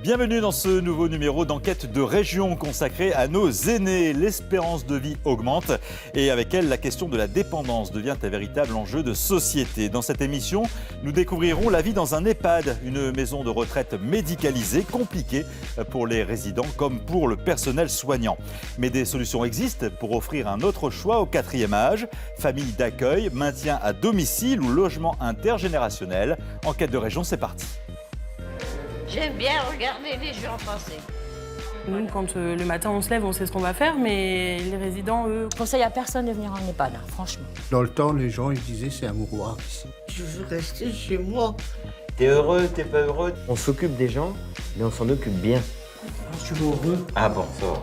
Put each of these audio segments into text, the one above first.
Bienvenue dans ce nouveau numéro d'Enquête de région consacré à nos aînés. L'espérance de vie augmente et avec elle, la question de la dépendance devient un véritable enjeu de société. Dans cette émission, nous découvrirons la vie dans un EHPAD, une maison de retraite médicalisée, compliquée pour les résidents comme pour le personnel soignant. Mais des solutions existent pour offrir un autre choix au 4e âge. Famille d'accueil, maintien à domicile ou logement intergénérationnel. Enquête de région, c'est parti. J'aime bien regarder les gens passer. Nous, quand le matin on se lève, on sait ce qu'on va faire, mais les résidents, eux... Je conseille à personne de venir en EHPAD, franchement. Dans le temps, les gens ils disaient c'est un mouroir ici. Je veux rester chez moi. T'es heureux, t'es pas heureux. On s'occupe des gens, mais on s'en occupe bien. Je suis heureux. Ah bon, ça va.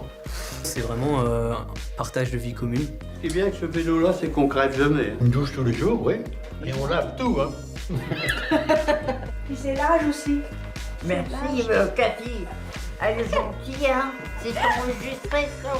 C'est vraiment un partage de vie commune. Ce qui est bien avec ce vélo-là, c'est qu'on crève jamais. Une douche tous les jours, oui. Et on lave tout, hein. Puis c'est l'âge aussi. Merci, Cathy. Elle est gentille, hein. C'est enregistré, ça.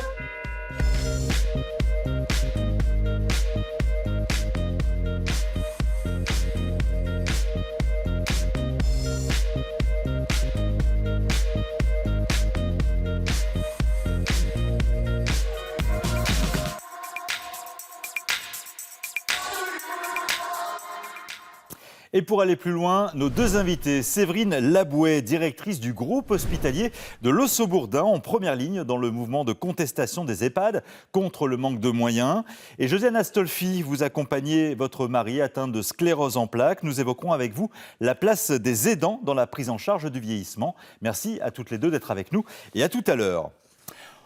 Et pour aller plus loin, nos deux invités, Séverine Labouet, directrice du groupe hospitalier de l'Osso-Bourdin, en première ligne dans le mouvement de contestation des EHPAD contre le manque de moyens. Et Josiane Astolfi, vous accompagnez votre mari atteint de sclérose en plaques. Nous évoquerons avec vous la place des aidants dans la prise en charge du vieillissement. Merci à toutes les deux d'être avec nous et à tout à l'heure.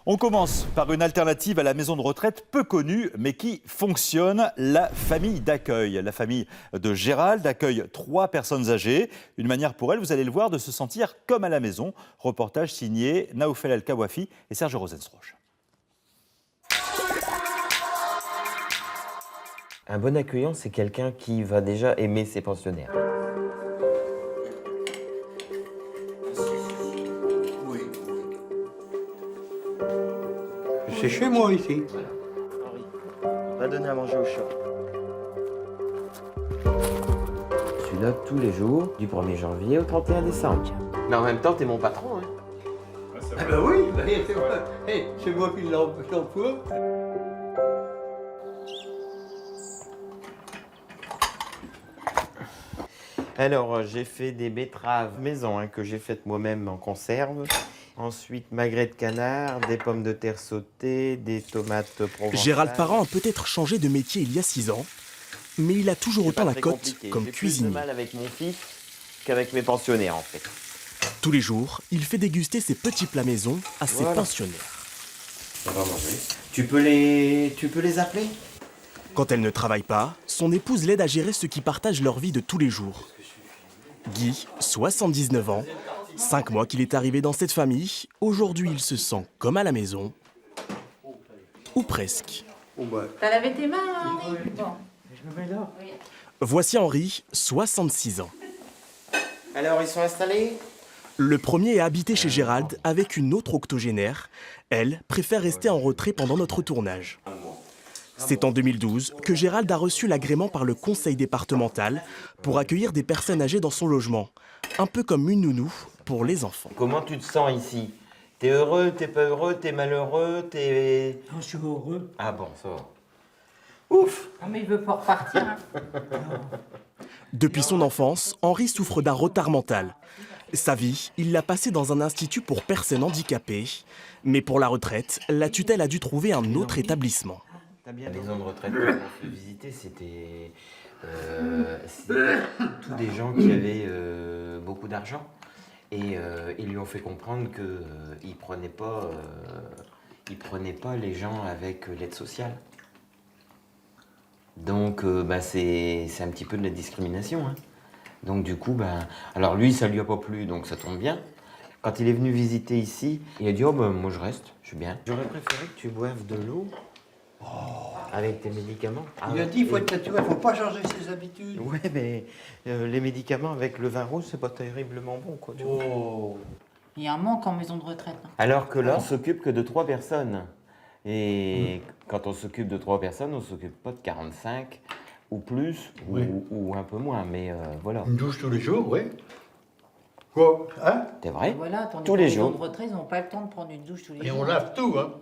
On commence par une alternative à la maison de retraite peu connue, mais qui fonctionne, la famille d'accueil. La famille de Gérald accueille 3 personnes âgées. Une manière pour elles, vous allez le voir, de se sentir comme à la maison. Reportage signé Naoufel El-Kawafi et Serge Rosensroche. Un bon accueillant, c'est quelqu'un qui va déjà aimer ses pensionnaires. C'est chez moi, ici. On va donner à manger au chat. Je suis là tous les jours, du 1er janvier au 31 décembre. Mais en même temps, t'es mon patron, hein. Ah ben oui, c'est moi qui l'emploie. Alors, j'ai fait des betteraves maison hein, que j'ai faites moi-même en conserve. Ensuite, magret de canard, des pommes de terre sautées, des tomates provençales. Gérald Parent a peut-être changé de métier il y a 6 ans, mais il a toujours autant la cote comme J'ai cuisinier. plus de mal avec mon fils qu'avec mes pensionnaires, en fait. Tous les jours, il fait déguster ses petits plats maison à ses pensionnaires. On va manger. Tu peux les appeler? Quand elle ne travaille pas, son épouse l'aide à gérer ceux qui partagent leur vie de tous les jours. Guy, 79 ans, 5 mois qu'il est arrivé dans cette famille, aujourd'hui il se sent comme à la maison, ou presque. T'as lavé tes mains, Henri? Bon. Je me mets là. Oui. Voici Henri, 66 ans. Alors, ils sont installés? Le premier est habité chez Gérald avec une autre octogénaire. Elle préfère rester en retrait pendant notre tournage. C'est en 2012 que Gérald a reçu l'agrément par le conseil départemental pour accueillir des personnes âgées dans son logement. Un peu comme une nounou pour les enfants. Comment tu te sens ici? T'es heureux, t'es pas heureux, t'es malheureux, t'es... Non, je suis heureux. Ah bon, ça va. Ouf! Non, mais il veut pas repartir. Hein. Depuis son enfance, Henri souffre d'un retard mental. Sa vie, il l'a passée dans un institut pour personnes handicapées. Mais pour la retraite, la tutelle a dû trouver un autre établissement. La maison de retraite qu'on a fait visiter, c'était tous des gens qui avaient beaucoup d'argent. Et ils lui ont fait comprendre qu'ils ne prenaient pas les gens avec l'aide sociale. Donc c'est un petit peu de la discrimination. Hein. Donc du coup, alors lui, ça lui a pas plu, donc ça tombe bien. Quand il est venu visiter ici, il a dit « Oh moi je reste, je suis bien. » J'aurais préféré que tu boives de l'eau avec tes médicaments. Il a dit il faut être naturel, il ne faut pas changer ses habitudes. Ouais, mais les médicaments avec le vin rouge, c'est pas terriblement bon, quoi. Tu vois. Il y a un manque en maison de retraite. Hein. Alors que là, on s'occupe que de 3 personnes. Et quand on s'occupe de 3 personnes, on s'occupe pas de 45 ou plus, Oui. ou un peu moins, mais voilà. Une douche tous les jours, oui. Quoi? Hein? C'est vrai? Voilà, tandis Tous que les gens jours. de retraite, ils n'ont pas le temps de prendre une douche tous les Et jours. on lave tout, hein?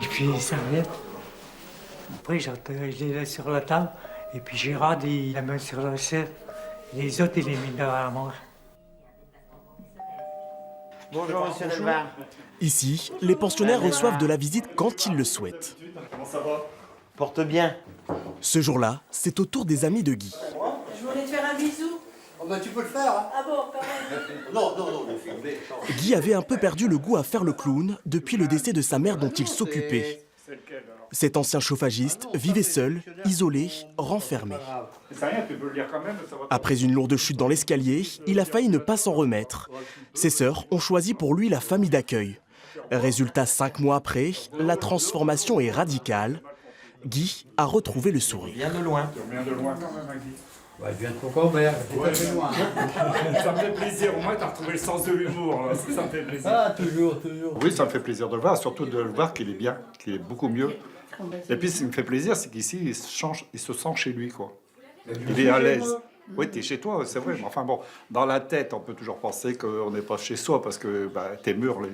Et puis les serviettes. Après, je les laisse sur la table. Et puis Gérard, il la met sur la chaise. Les autres, il les met dans la manche. Bonjour, monsieur Delbar. Ici, les pensionnaires reçoivent de la visite quand ils le souhaitent. Porte bien. Ce jour-là, c'est au tour des amis de Guy. Je voulais te faire un bisou. Oh ben tu peux le faire, hein? Ah bon, quand même. Non, le filmer. Guy avait un peu perdu le goût à faire le clown depuis le décès de sa mère dont il s'occupait. Cet ancien chauffagiste vivait seul, isolé, renfermé. Après une lourde chute dans l'escalier, il a failli ne pas s'en remettre. Ses sœurs ont choisi pour lui la famille d'accueil. Résultat, 5 mois après, la transformation est radicale. Guy a retrouvé le sourire. Bien de loin. Ouais, je viens de ton grand-père, c'est loin. Ça me fait plaisir, au moins t'as retrouvé le sens de l'humour, ça me fait plaisir. Ah, toujours. Oui, ça me fait plaisir de le voir, surtout de le voir qu'il est bien, qu'il est beaucoup mieux. Et puis ce qui me fait plaisir, c'est qu'ici, il se sent chez lui, quoi. Il est à l'aise. Oui, t'es chez toi, c'est vrai, mais enfin bon, dans la tête, on peut toujours penser qu'on n'est pas chez soi, parce que tes murs ne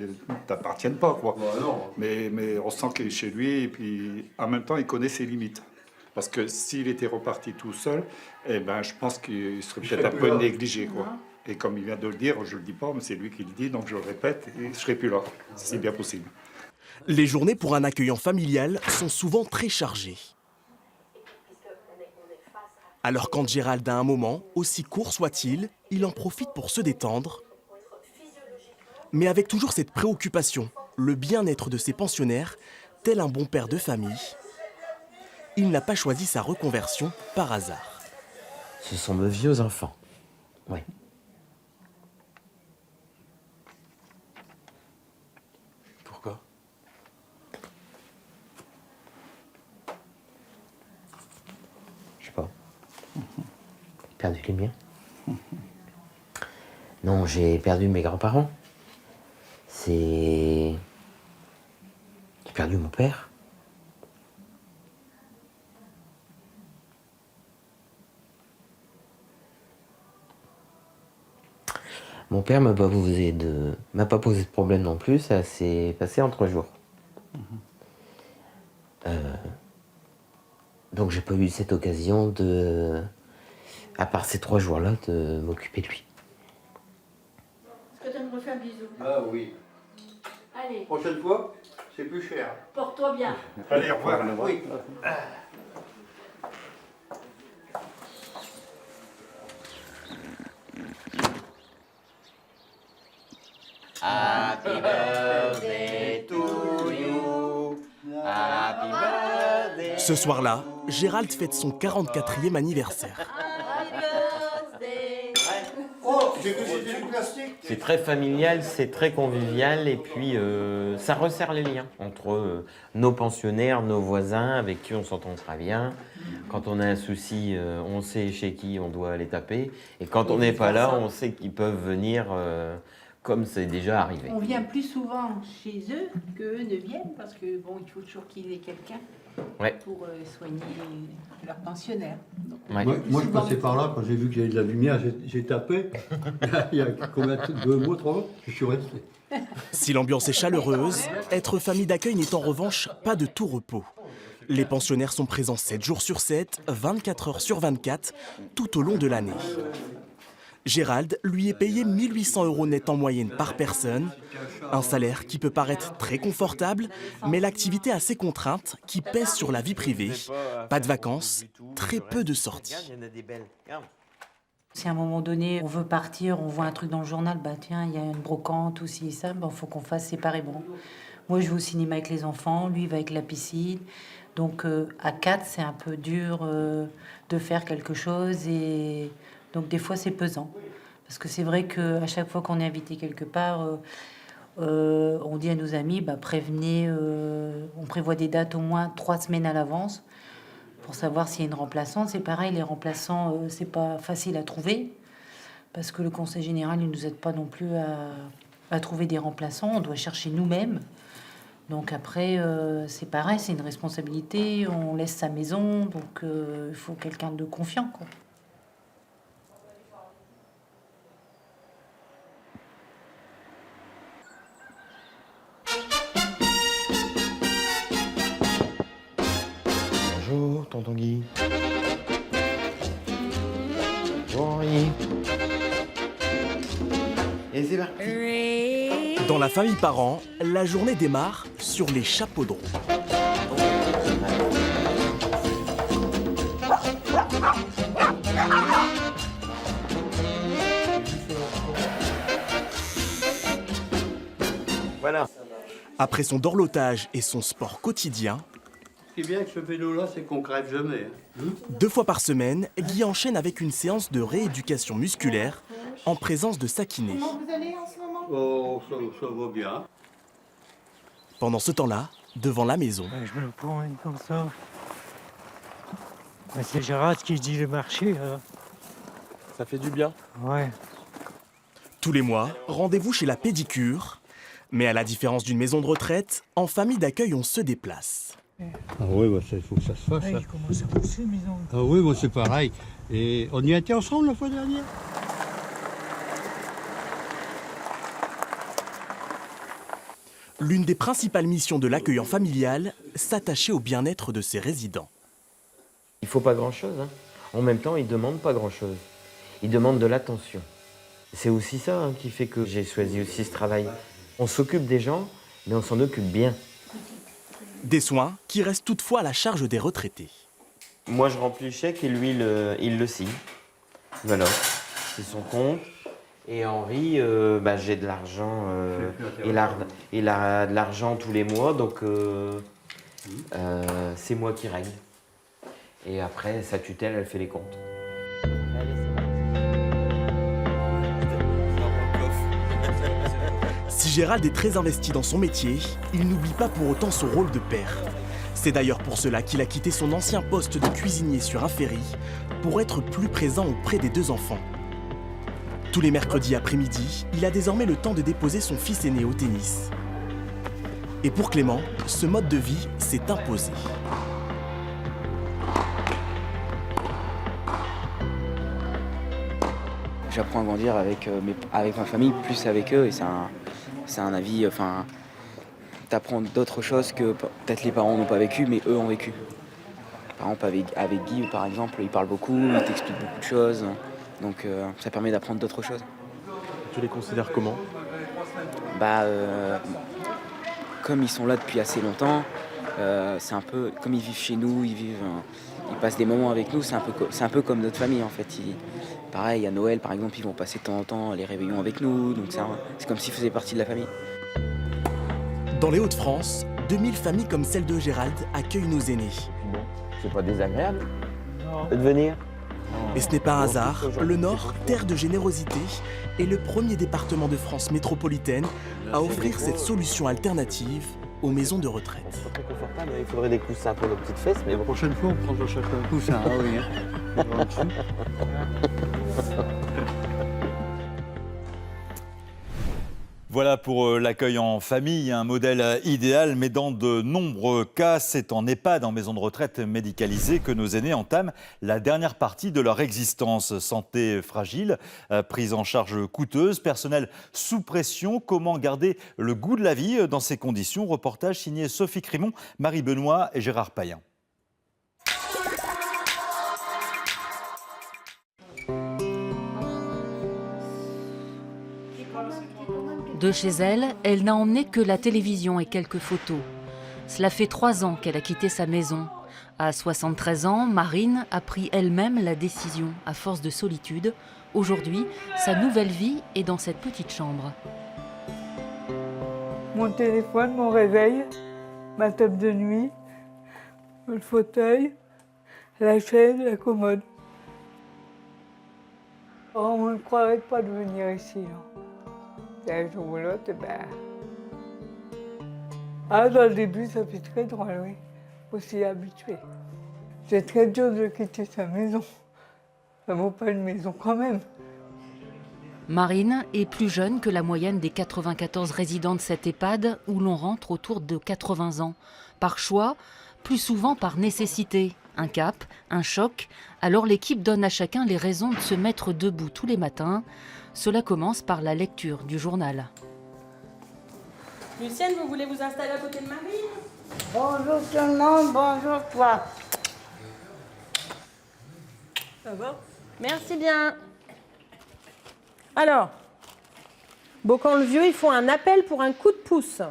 t'appartiennent pas, quoi. Bah non. Mais on sent qu'il est chez lui, et puis en même temps, il connaît ses limites. Parce que s'il était reparti tout seul, eh ben, je pense qu'il serait peut-être un peu négligé, quoi. Et comme il vient de le dire, je ne le dis pas, mais c'est lui qui le dit, donc je le répète, et je ne serai plus là. C'est bien possible. Les journées pour un accueillant familial sont souvent très chargées. Alors quand Gérald a un moment, aussi court soit-il, il en profite pour se détendre. Mais avec toujours cette préoccupation, le bien-être de ses pensionnaires, tel un bon père de famille, il n'a pas choisi sa reconversion par hasard. Ce sont de vieux enfants. Oui. Pourquoi? Je sais pas. J'ai perdu les miens. Non, j'ai perdu mes grands-parents. J'ai perdu mon père. Mon père m'a pas posé de problème non plus, ça s'est passé en 3 jours. Donc j'ai pas eu cette occasion de, à part ces 3 jours-là, de m'occuper de lui. Est-ce que tu me refais un bisou? Ah oui. Allez, Prochaine fois, c'est plus cher. porte-toi bien. Allez, au revoir. Oui. Happy birthday to you. Happy birthday. Ce soir-là, Gérald fête son 44e anniversaire. Oh, j'ai vu c'était du plastique. C'est très familial, c'est très convivial et puis ça resserre les liens entre nos pensionnaires, nos voisins avec qui on s'entend très bien. Quand on a un souci, on sait chez qui on doit aller taper. Et quand on n'est pas là, on sait qu'ils peuvent venir comme c'est déjà arrivé. On vient plus souvent chez eux qu'eux ne viennent parce que bon, il faut toujours qu'il y ait quelqu'un pour soigner leurs pensionnaires. Donc, Ouais. Moi, je passais par là, quand j'ai vu qu'il y avait de la lumière, j'ai tapé. Il y a combien de 2 mois, 3 mois, je suis resté. Si l'ambiance est chaleureuse, être famille d'accueil n'est en revanche pas de tout repos. Les pensionnaires sont présents 7 jours sur 7, 24 heures sur 24, tout au long de l'année. Gérald lui est payé 1 800 € net en moyenne par personne, un salaire qui peut paraître très confortable, mais l'activité a ses contraintes qui pèsent sur la vie privée. Pas de vacances, très peu de sorties. Si à un moment donné, on veut partir, on voit un truc dans le journal, bah tiens, il y a une brocante ou ci et ça, bah, faut qu'on fasse séparément. Moi, je vais au cinéma avec les enfants, lui, il va avec la piscine. Donc, à 4, c'est un peu dur de faire quelque chose et donc des fois, c'est pesant. Parce que c'est vrai qu'à chaque fois qu'on est invité quelque part, on dit à nos amis, bah, prévenez, on prévoit des dates au moins 3 semaines à l'avance pour savoir s'il y a une remplaçante. C'est pareil, les remplaçants, c'est pas facile à trouver parce que le conseil général ne nous aide pas non plus à trouver des remplaçants. On doit chercher nous-mêmes. Donc après, c'est pareil, c'est une responsabilité, on laisse sa maison, donc il faut quelqu'un de confiant, quoi. Bonjour, tonton Guy. Bonjour, Henri. Et c'est parti. Dans la famille parent, la journée démarre sur les chapeaux de roue. Voilà. Après son dorlotage et son sport quotidien, Ce qui est bien avec ce vélo-là, c'est qu'on crève jamais. Hein. 2 fois par semaine, Guy enchaîne avec une séance de rééducation musculaire en présence de sa kiné. Vous allez en ce moment? Oh, ça va bien. Pendant ce temps-là, devant la maison, Je me le prends comme ça. Mais c'est Gérard qui dit le marché. ça fait du bien. Ouais. Tous les mois, rendez-vous chez la pédicure. Mais à la différence d'une maison de retraite, en famille d'accueil, on se déplace. Ah oui, bah, il faut que ça se fasse. Il commence à pousser, maison. Ah oui, moi c'est pareil. Et on y a été ensemble la fois dernière. L'une des principales missions de l'accueillant familial, s'attacher au bien-être de ses résidents. Il faut pas grand-chose. Hein. En même temps, il demande pas grand-chose. Il demande de l'attention. C'est aussi ça hein, qui fait que j'ai choisi aussi ce travail. On s'occupe des gens, mais on s'en occupe bien. Des soins qui restent toutefois à la charge des retraités. Moi, je remplis le chèque et lui, il le signe. Voilà, c'est son compte. Et Henri, j'ai de l'argent. Il a de l'argent tous les mois, donc c'est moi qui règle. Et après, sa tutelle, elle fait les comptes. Si Gérald est très investi dans son métier, il n'oublie pas pour autant son rôle de père. C'est d'ailleurs pour cela qu'il a quitté son ancien poste de cuisinier sur un ferry pour être plus présent auprès des 2 enfants. Tous les mercredis après-midi, il a désormais le temps de déposer son fils aîné au tennis. Et pour Clément, ce mode de vie s'est imposé. J'apprends à grandir avec ma famille, plus avec eux, et c'est un avis, t'apprends d'autres choses que peut-être les parents n'ont pas vécu, mais eux ont vécu. Par exemple, avec Guy, par exemple, il parle beaucoup, il t'explique beaucoup de choses, donc ça permet d'apprendre d'autres choses. Tu les considères comment ? Comme ils sont là depuis assez longtemps, c'est un peu comme ils vivent chez nous, ils passent des moments avec nous, c'est un peu comme notre famille en fait. Pareil, à Noël par exemple, ils vont passer de temps en temps les réveillons avec nous, donc c'est comme s'ils faisaient partie de la famille. Dans les Hauts-de-France, 2000 familles comme celle de Gérald accueillent nos aînés. Bon, c'est pas désagréable de venir. Et ce n'est pas un hasard, le Nord, terre de générosité, est le premier département de France métropolitaine à offrir cette solution alternative aux maisons de retraite. C'est pas très confortable, il faudrait des coussins pour nos petites fesses, mais La prochaine fois, on prendra chacun un coussin. Ah oui, hein. Voilà pour l'accueil en famille, un modèle idéal, mais dans de nombreux cas, c'est en EHPAD, en maison de retraite médicalisée, que nos aînés entament la dernière partie de leur existence. Santé fragile, prise en charge coûteuse, personnel sous pression. Comment garder le goût de la vie dans ces conditions ? Reportage signé Sophie Crimon, Marie Benoît et Gérard Payen. De chez elle, elle n'a emmené que la télévision et quelques photos. Cela fait 3 ans qu'elle a quitté sa maison. À 73 ans, Marine a pris elle-même la décision, à force de solitude. Aujourd'hui, sa nouvelle vie est dans cette petite chambre. Mon téléphone, mon réveil, ma table de nuit, le fauteuil, la chaise, la commode. Oh, on ne croirait pas de venir ici. Un jour ou l'autre, dans le début, ça fait très drôle, oui. Faut s'y habituer. C'est très dur de quitter sa maison. Ça vaut pas une maison quand même. Marine est plus jeune que la moyenne des 94 résidents de cette EHPAD où l'on rentre autour de 80 ans. Par choix, plus souvent par nécessité. Un cap, un choc, alors l'équipe donne à chacun les raisons de se mettre debout tous les matins. Cela commence par la lecture du journal. Lucienne, vous voulez vous installer à côté de Marine? Bonjour tout le monde, bonjour toi. Ça va? Merci bien. Alors, Beaucamp-le-Vieux, ils font un appel pour un coup de pouce.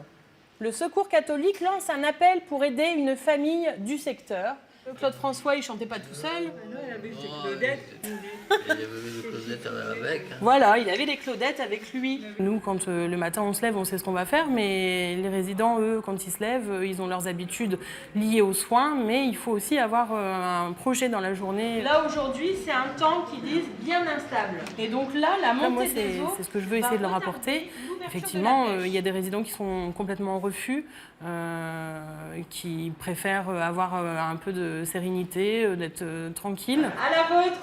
Le Secours catholique lance un appel pour aider une famille du secteur. Claude François, il chantait pas tout seul. Voilà, il avait des Claudettes avec lui. Nous, quand le matin on se lève, on sait ce qu'on va faire, mais les résidents, eux, quand ils se lèvent, ils ont leurs habitudes liées aux soins, mais il faut aussi avoir un projet dans la journée. Là, aujourd'hui, c'est un temps qu'ils disent bien instable. Et donc là, la montée des eaux, c'est ce que je veux essayer de leur apporter. Effectivement, il y a des résidents qui sont complètement en refus, qui préfèrent avoir un peu de sérénité, d'être tranquille. À la vôtre!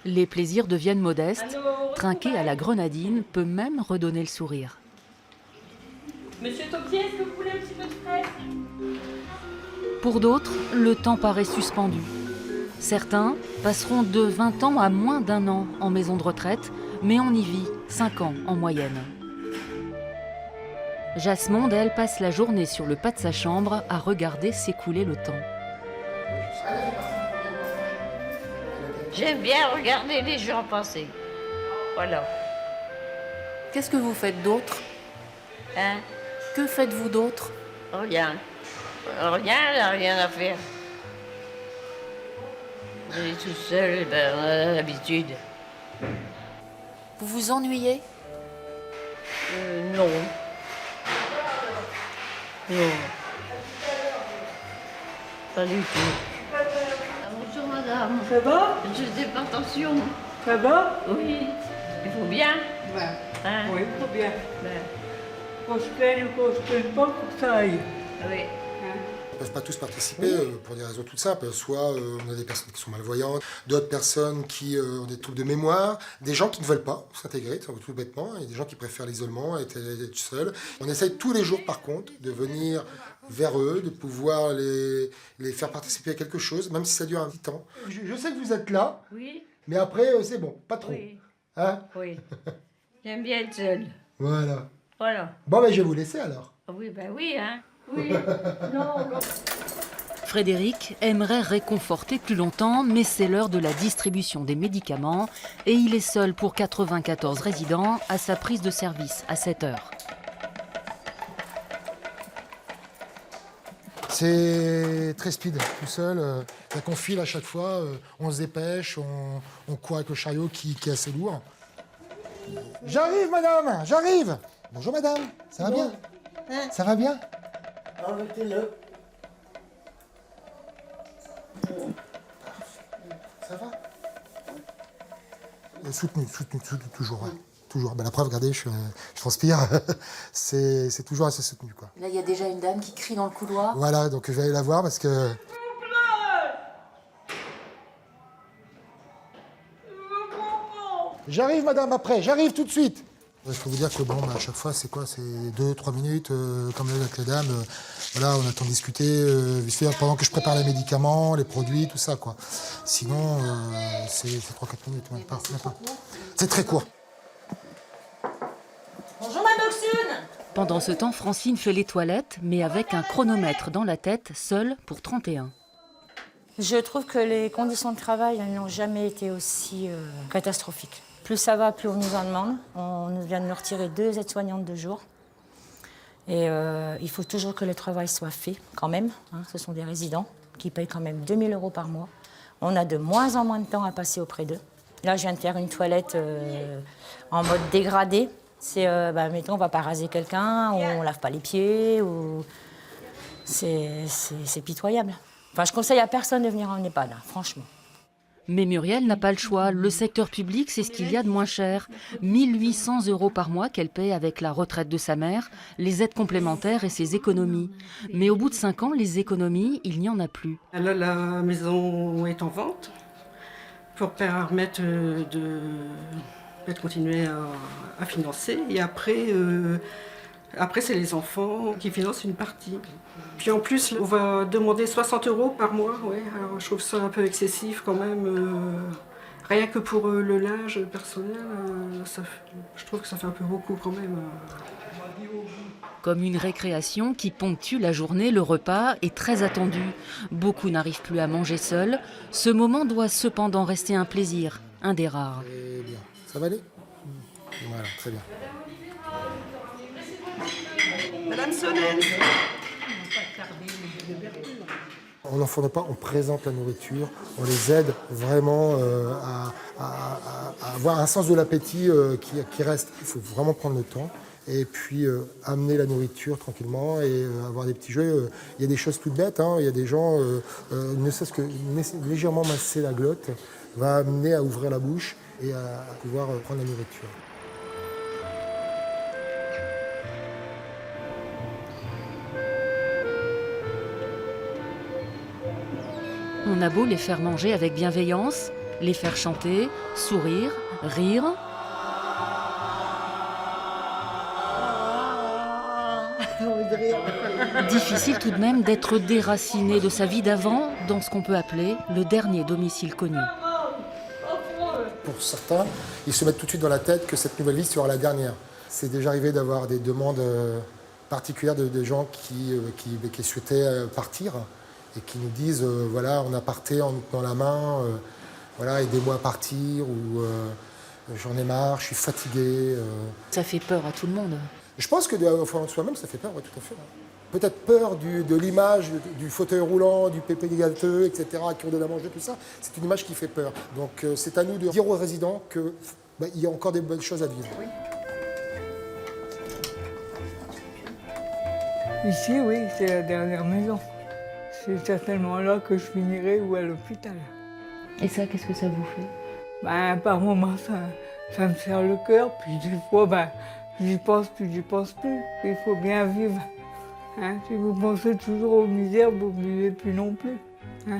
Les plaisirs deviennent modestes. Trinquer à la grenadine peut même redonner le sourire. Monsieur Topier, est-ce que vous voulez un petit peu de frais? Pour d'autres, le temps paraît suspendu. Certains passeront de 20 ans à moins d'1 an en maison de retraite, mais on y vit 5 ans en moyenne. Jasmonde, elle, passe la journée sur le pas de sa chambre à regarder s'écouler le temps. J'aime bien regarder les gens passer. Voilà. Qu'est-ce que vous faites d'autre? Hein? Que faites-vous d'autre? Rien. Rien à faire. On est tout seul, ben, on a l'habitude. Vous vous ennuyez? Non. Non. Pas du tout. Bonjour madame. Ça va? Je fais pas attention. Ça va? Oui. Il faut bien. Ben, Hein? oui, trop bien. Ben, Qu'on se plaigne ou qu'on se plaigne pas, pour que ça aille. oui. Ils ne peuvent pas tous participer pour des raisons toutes simples. Soit on a des personnes qui sont malvoyantes, d'autres personnes qui ont des troubles de mémoire, des gens qui ne veulent pas s'intégrer, tout bêtement, et des gens qui préfèrent l'isolement, être seuls. On essaye tous les jours, par contre, de venir vers eux, de pouvoir les faire participer à quelque chose, même si ça dure un petit temps. Je sais que vous êtes là, Oui. mais après, c'est bon, pas trop. Oui. Hein? Oui. J'aime bien être seule. Voilà. Voilà. Bon, ben, je vais vous laisser alors. Oui, ben oui, hein. Oui. Non. Frédéric aimerait réconforter plus longtemps, mais c'est l'heure de la distribution des médicaments et il est seul pour 94 résidents à sa prise de service à 7 heures. C'est très speed, tout seul. On file à chaque fois, on se dépêche, on court avec le chariot qui est assez lourd. J'arrive, madame, j'arrive. Bonjour, madame, ça va bien? Ça va bien? Arrêtez-le. Ça va? Soutenu, toujours. Ouais. Toujours. Ben, la preuve, regardez, je transpire. c'est toujours assez soutenu, quoi. Là, il y a déjà une dame qui crie dans le couloir. Voilà, donc je vais aller la voir parce que... J'arrive, madame, après, j'arrive tout de suite. Il faut vous dire que bon, à chaque fois, c'est quoi? C'est 2-3 minutes, comme avec les dames. Voilà, on a le temps de discuter, vite fait, pendant que je prépare les médicaments, les produits, tout ça, quoi. Sinon, c'est 3-4 minutes, même pas. C'est très court. Bonjour ma Noxune. Pendant ce temps, Francine fait les toilettes, mais avec un chronomètre dans la tête, seule pour 31. Je trouve que les conditions de travail n'ont jamais été aussi catastrophiques. Plus ça va, plus on nous en demande. On vient de nous retirer 2 aides-soignantes de jour. Et il faut toujours que le travail soit fait, quand même. Hein. Ce sont des résidents qui payent quand même 2 000 € par mois. On a de moins en moins de temps à passer auprès d'eux. Là, je viens de faire une toilette en mode dégradé. C'est, mettons, on ne va pas raser quelqu'un, ou on ne lave pas les pieds, ou... C'est pitoyable. Enfin, je conseille à personne de venir en EHPAD, hein, franchement. Mais Muriel n'a pas le choix. Le secteur public, c'est ce qu'il y a de moins cher. 1 800 € par mois qu'elle paie avec la retraite de sa mère, les aides complémentaires et ses économies. Mais au bout de 5 ans, les économies, il n'y en a plus. Là, la maison est en vente pour permettre de peut-être continuer à financer. Et après, c'est les enfants qui financent une partie. Puis en plus, on va demander 60 € par mois. Ouais. Alors, je trouve ça un peu excessif quand même. Rien que pour le linge personnel, je trouve que ça fait un peu beaucoup quand même. Comme une récréation qui ponctue la journée, le repas est très attendu. Beaucoup n'arrivent plus à manger seuls. Ce moment doit cependant rester un plaisir, un des rares. Très bien. Ça va aller? Voilà, très bien. Madame Solène. On n'en fournit pas, on présente la nourriture, on les aide vraiment à avoir un sens de l'appétit qui reste. Il faut vraiment prendre le temps et puis amener la nourriture tranquillement et avoir des petits jeux. Il y a des choses toutes bêtes, hein. Il y a des gens, ne serait-ce que légèrement masser la glotte, va amener à ouvrir la bouche et à pouvoir prendre la nourriture. On a beau les faire manger avec bienveillance, les faire chanter, sourire, rire. Difficile tout de même d'être déraciné de sa vie d'avant dans ce qu'on peut appeler le dernier domicile connu. Pour certains, ils se mettent tout de suite dans la tête que cette nouvelle vie sera la dernière. C'est déjà arrivé d'avoir des demandes particulières de gens qui souhaitaient partir et qui nous disent voilà, on a parté en nous tenant la main, voilà, aidez-moi à partir, ou j'en ai marre, je suis fatigué. Ça fait peur à tout le monde. Je pense qu'au fond de soi-même, ça fait peur, ouais, tout à fait. Peut-être peur de l'image du fauteuil roulant, du pépé gâteux, etc., qui ont donné à manger, tout ça. C'est une image qui fait peur. Donc c'est à nous de dire aux résidents qu'il y a encore des bonnes choses à vivre. Oui. Ici, oui, c'est la dernière maison. C'est certainement là que je finirai ou à l'hôpital. Et ça, qu'est-ce que ça vous fait? Par moments, ça me serre le cœur, puis des fois, j'y pense plus. Il faut bien vivre. Hein? Si vous pensez toujours aux misères, vous ne vivez plus non plus. Hein?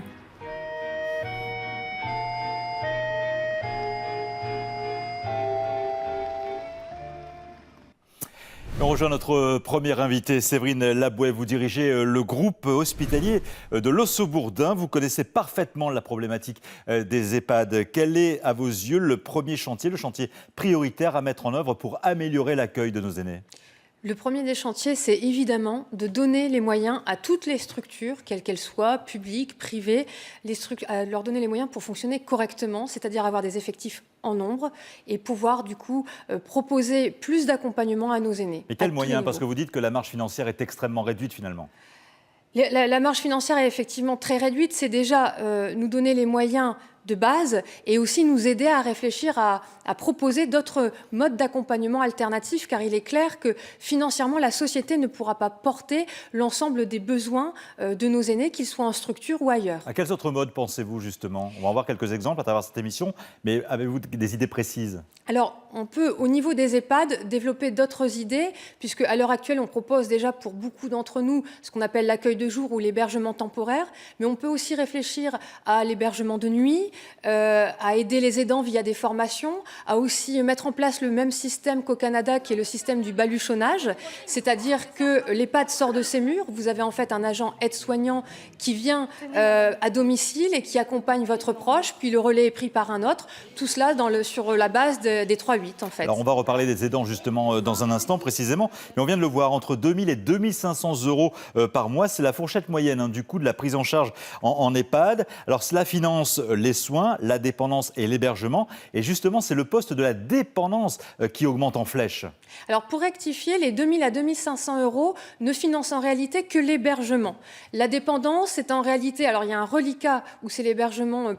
On rejoint notre première invitée, Séverine Labouet. Vous dirigez le groupe hospitalier de l'Osso-Bourdin. Vous connaissez parfaitement la problématique des EHPAD. Quel est, à vos yeux, le premier chantier, le chantier prioritaire à mettre en œuvre pour améliorer l'accueil de nos aînés ? Le premier des chantiers, c'est évidemment de donner les moyens à toutes les structures, quelles qu'elles soient, publiques, privées, leur donner les moyens pour fonctionner correctement, c'est-à-dire avoir des effectifs en nombre et pouvoir du coup proposer plus d'accompagnement à nos aînés. Et quels moyens? Parce que vous dites que la marge financière est extrêmement réduite finalement. La marge financière est effectivement très réduite. C'est déjà nous donner les moyens de base et aussi nous aider à réfléchir à proposer d'autres modes d'accompagnement alternatifs, car il est clair que financièrement, la société ne pourra pas porter l'ensemble des besoins de nos aînés, qu'ils soient en structure ou ailleurs. À quels autres modes pensez-vous justement? On va en voir quelques exemples à travers cette émission, mais avez-vous des idées précises? Alors, on peut, au niveau des EHPAD, développer d'autres idées, puisque à l'heure actuelle, on propose déjà pour beaucoup d'entre nous ce qu'on appelle l'accueil de jour ou l'hébergement temporaire, mais on peut aussi réfléchir à l'hébergement de nuit, à aider les aidants via des formations, à aussi mettre en place le même système qu'au Canada, qui est le système du baluchonnage, c'est-à-dire que l'EHPAD sort de ses murs, vous avez en fait un agent aide-soignant qui vient à domicile et qui accompagne votre proche, puis le relais est pris par un autre, tout cela sur la base des 3-8 en fait. Alors on va reparler des aidants justement dans un instant précisément, mais on vient de le voir, entre 2 000 et 2 500 € par mois, c'est la fourchette moyenne du coût de la prise en charge en EHPAD. Alors cela finance les soins, la dépendance et l'hébergement, et justement c'est le poste de la dépendance qui augmente en flèche. Alors pour rectifier, les 2 000 à 2 500 € ne financent en réalité que l'hébergement. La dépendance, c'est en réalité, alors il y a un reliquat où c'est l'hébergement,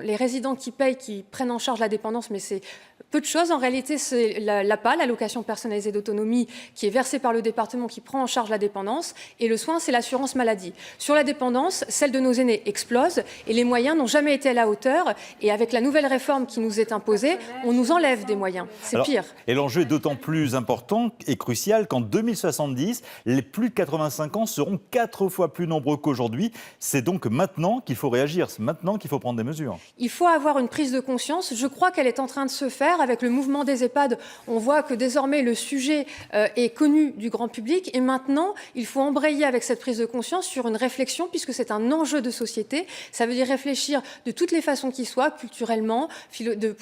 les résidents qui payent, qui prennent en charge la dépendance, mais c'est peu de choses. En réalité, c'est l'APA, l'allocation personnalisée d'autonomie, qui est versée par le département, qui prend en charge la dépendance. Et le soin, c'est l'assurance maladie. Sur la dépendance, celle de nos aînés explose et les moyens n'ont jamais été à la hauteur. hauteur. Et avec la nouvelle réforme qui nous est imposée, on nous enlève des moyens. C'est Alors, pire. Et l'enjeu est d'autant plus important et crucial qu'en 2070, les plus de 85 ans seront 4 fois plus nombreux qu'aujourd'hui. C'est donc maintenant qu'il faut réagir, c'est maintenant qu'il faut prendre des mesures. Il faut avoir une prise de conscience. Je crois qu'elle est en train de se faire avec le mouvement des EHPAD. On voit que désormais le sujet est connu du grand public et maintenant il faut embrayer avec cette prise de conscience sur une réflexion puisque c'est un enjeu de société. Ça veut dire réfléchir de toutes les façons qui soient, culturellement,